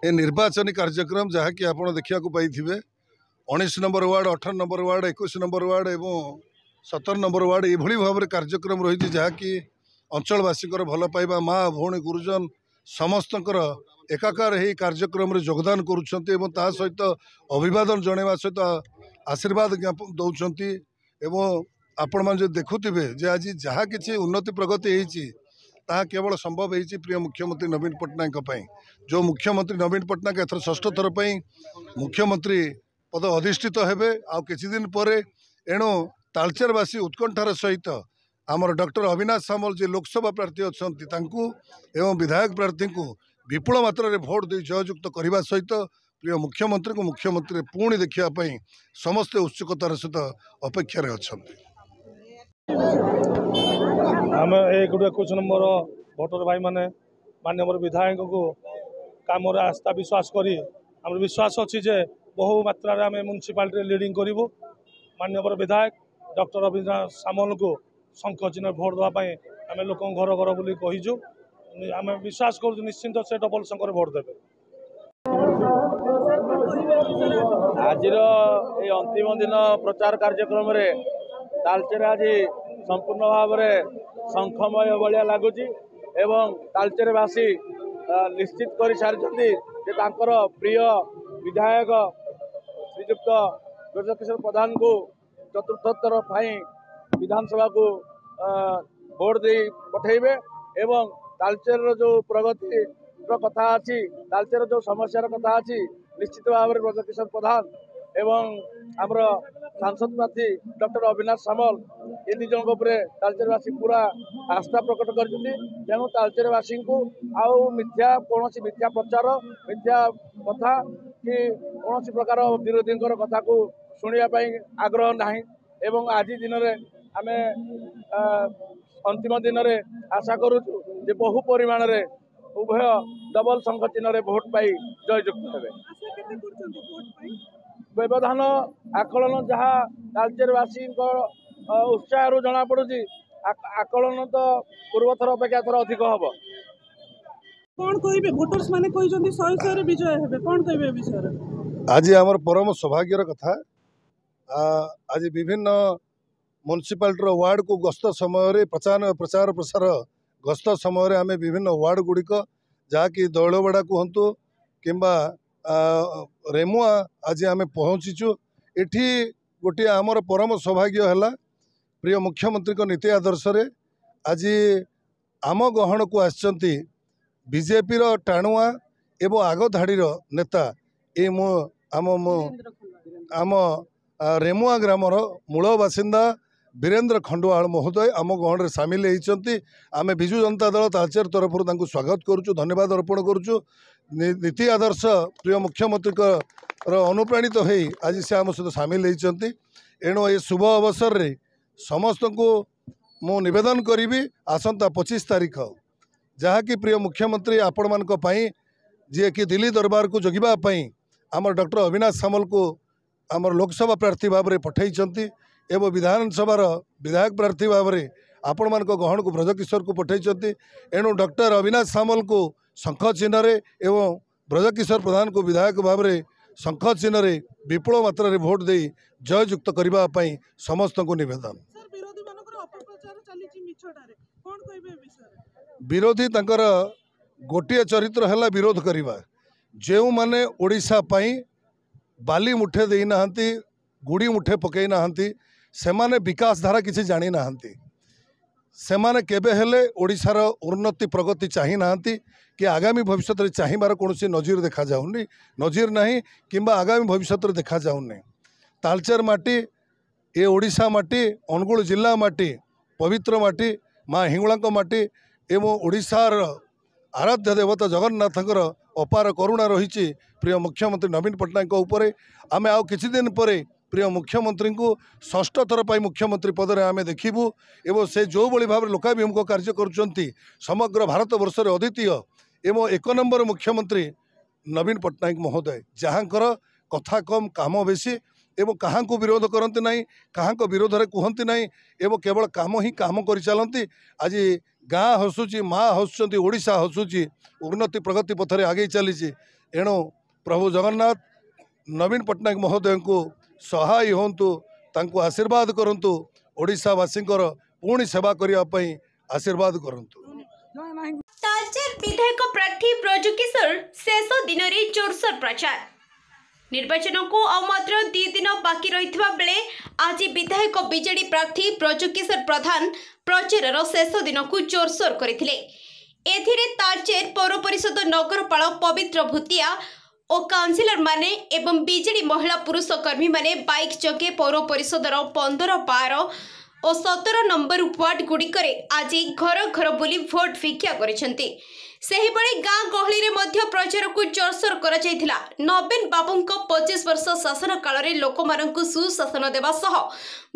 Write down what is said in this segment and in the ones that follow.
ए निर्वाचन कार्यक्रम जहाँकि आप देखा पाई 19 number ward 18 number ward 21 number ward एवं 17 नंबर वार्ड ये भाव में कार्यक्रम रही जहाँकि अंचलवासी भल पाइबा माँ भौणी गुरुजन समस्त एकाकार हो कार्यक्रम में योगदान करुँच सहित अभिवादन जनवा सहित आशीर्वाद दौरान एवं आपण मैंने देखुवे आज जहाँ कि उन्नति प्रगति होती ताहा केवल संभव होती प्रिय मुख्यमंत्री नवीन पट्टनायक जो मुख्यमंत्री नवीन पट्टनायक एथर षष्ठ थर पर मुख्यमंत्री पद अधिष्ठित हेबे आ किछि दिन पर एणु तालचेरवासी उत्कंठार सहित आमर डॉक्टर अविनाश सामल जी लोकसभा प्रार्थी अच्छा एवं विधायक प्रार्थी को विपुल मात्रा रे भोट दे जययुक्त करने सहित प्रिय मुख्यमंत्री को मुख्यमंत्री पुणी देखापी समस्ते उत्सुकतार सहित अपेक्षार अच्छा आम 21 नंबर भोटर भाई माने माननीय विधायक को काम आस्था विश्वास करी आम विश्वास अच्छी जे बहु मात्रा आम म्युनिसिपालिटी लीडिंग करूँ माननीय विधायक डॉक्टर अविनाश सामल को शंख चिन्ह भोट देवाई आम लोक घर घर बुली कहीचु आम विश्वास करूँ निश्चिंत से डबल शंकर भोट देवे। आज अंतिम दिन प्रचार कार्यक्रम तालचेर आज संपूर्ण भाव में शंखमय भाया लगुच एवं तालचेरवासी निश्चित कर सारी प्रिय विधायक श्रीजुक्त ब्रजकिशोर प्रधान को चतुर्थ थर विधानसभा को भोट दे पठेबे एवं तालचेर जो प्रगति कथा अच्छी तालचेर जो समस्या कथा अच्छी निश्चित भाव में ब्रजकिशोर प्रधान एवं आमर सांसद प्रार्थी डॉक्टर अविनाश सामल ये दुज तालचेरवासी पूरा आस्था प्रकट कर तेणु तालचेरवासी को आउ मिथ्या कौन मिथ्या प्रचार मिथ्या कथा कि कौन प्रकार विरोधी कथा को शुणापी आग्रह ना एवं आज दिन में आम अंतिम दिन में आशा करुचु जे बहु परिमाण में उभय डबल शंख चिन्ह भोट पाई जययुक्त हेबे। व्यवधान आकलन जहाँ तालचेरवासी उत्साह जना पड़ी आकलन तो पूर्व थर अपेक्षा थोड़ा अधिक हम कौन कहे भोटर्स माने कहते 100 विजय हेबे कौन कहे विषय आज आमर परम सौभाग्यर कथा आज विभिन्न म्युनिसिपालिटी वार्ड को गस्त समय प्रचार प्रसार गस्त समय आम विभिन्न वार्ड गुड़िक जहाँकि दौलवाड़ा कहतु किंबा रेमुआ आज आम पहुँचीचु एठी गोटे आमर परम सौभाग्य है प्रिय मुख्यमंत्री को नीति आदर्श रे आज आम गहन को आसचंती बीजेपी टाणुआ एवं आग धाड़ीर नेता ये आम रेमुआ ग्रामर मूल बासिंदा वीरेंद्र खंडवाल महोदय आम गहन में सामिल होती आम विजु जनता दल तालचेर तरफ स्वागत करुचु धन्यवाद अर्पण करुचु नीति आदर्श प्रिय मुख्यमंत्री अनुप्राणित हो आज से आम सहित सामिल होती एणु ये शुभ अवसर रे समस्त को मु निवेदन करी आसंता 25 तारीख जहाँकि प्रिय मुख्यमंत्री आपण मान जी कि दिल्ली दरबार को जगिबापी आमर डॉक्टर अविनाश सामल को आमर लोकसभा प्रार्थी भाव में पठाई एवं विधानसभार विधायक प्रार्थी भाव में आपण मान गहन को ब्रजकिशोर को पठाई एणु डॉक्टर अविनाश सामल को शंख चिन्ह एवं ब्रजकिशोर प्रधान को विधायक भाव में शंख चिन्ह विपुल मात्रा रे भोट दे जययुक्त करने समस्त को निवेदन। विरोधी तंकर गोटे चरित्र है विरोध करवा जो माने ओडिशा पाई बाली मुठे दे ना गुड़ी मुठे पकई ना सेमाने विकास धारा किसी जानी ना सेमाने केबे हेले ओडिशार उन्नति प्रगति चाही ना कि आगामी भविष्य में चाहिबार कौन नजीर देखा जाऊनी नजीर नहीं किंबा आगामी भविष्य में देखा जाऊनी तालचेर माटी ये ओडिशा माटी अनुगुल जिला माटी पवित्र माटी माँ हिंगुला माटी एवं ओडिशार आराध्य देवता जगन्नाथंकर अपार करुणा रही प्रिय मुख्यमंत्री नवीन पट्टनायक उपर आम आउ किछि दिन पर प्रिय मुख्यमंत्री को षष्ठ थर पर मुख्यमंत्री पदर आम देखू एवं से जो भली भाव लोकाभिमुख कार्य करुँच समग्र भारत वर्ष में अद्वितीय एवं 1 नंबर मुख्यमंत्री नवीन पट्टनायक महोदय जहाँकर कथा कम काम बेसी एवं क्या विरोध करती ना क्या विरोध में कहती ना एवं केवल काम ही काम कर चलती आज गाँ हसुची माँ हसुँच ओडिशा हसुची उन्नति प्रगति पथरे आगे चली एणु प्रभु जगन्नाथ नवीन पट्टनायक महोदय को सहाय होंतु तांको आशीर्वाद करंतु ओडिशावासी पुणी सेवा करने आशीर्वाद करंतु। तालचेर विधायक प्रार्थी ब्रज किशोर शेष दिन में जोरसोर प्रचार। निर्वाचन को आ मात्र 2 दिन बाकी रही बेले आज विधायक बीजेडी प्रार्थी ब्रज किशोर प्रधान प्रचार शेष दिन को जोरसोर करथिले। एथिरे तालचेर पौर परिषद नगरपाल पवित्र भूतिया और काउंसिलर माने एवं बीजेडी महिला पुरुष कर्मी माने बाइक जगे पौर परिषदर 15, 12 और 17 नंबर वार्ड गुड़िकरे आज घर घर बुली भोट भिक्षा करिसेंती। सेहिबळे गाँ गहली रे मध्य प्रचार को जोरसोर करा जायथिला। नवीन बाबूंको 25 वर्ष शासन काल रे लोकमानंकु सुशासन देवा सह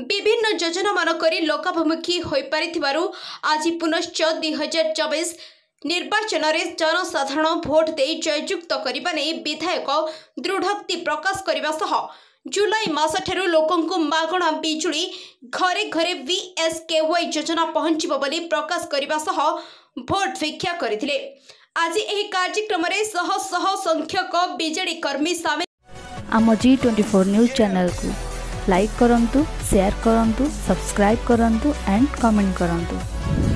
विभिन्न योजना मान करी लोकाभिमुखी होई पारिथिबारु आज पुनश्च 2024 निर्वाचन रे जनसाधारण भोट दे जययुक्त करिबा नै विधायक दृढ़ोक्ति प्रकाश करिबा सह जुलाई मास ठेरु लोकंकु मागणा बिजुली घरे घरे VSKY योजना पहुंचिबो बोली प्रकाश करिबा सह भोट भिक्षा करथिले। आज एही कार्यक्रम रे शह शह संख्यक बीजेडी कर्मी सामिल। आम G24 न्यूज चैनल को लाइक करंतु, शेयर करंतु, सब्सक्राइब करंतु एंड कमेंट करंतु।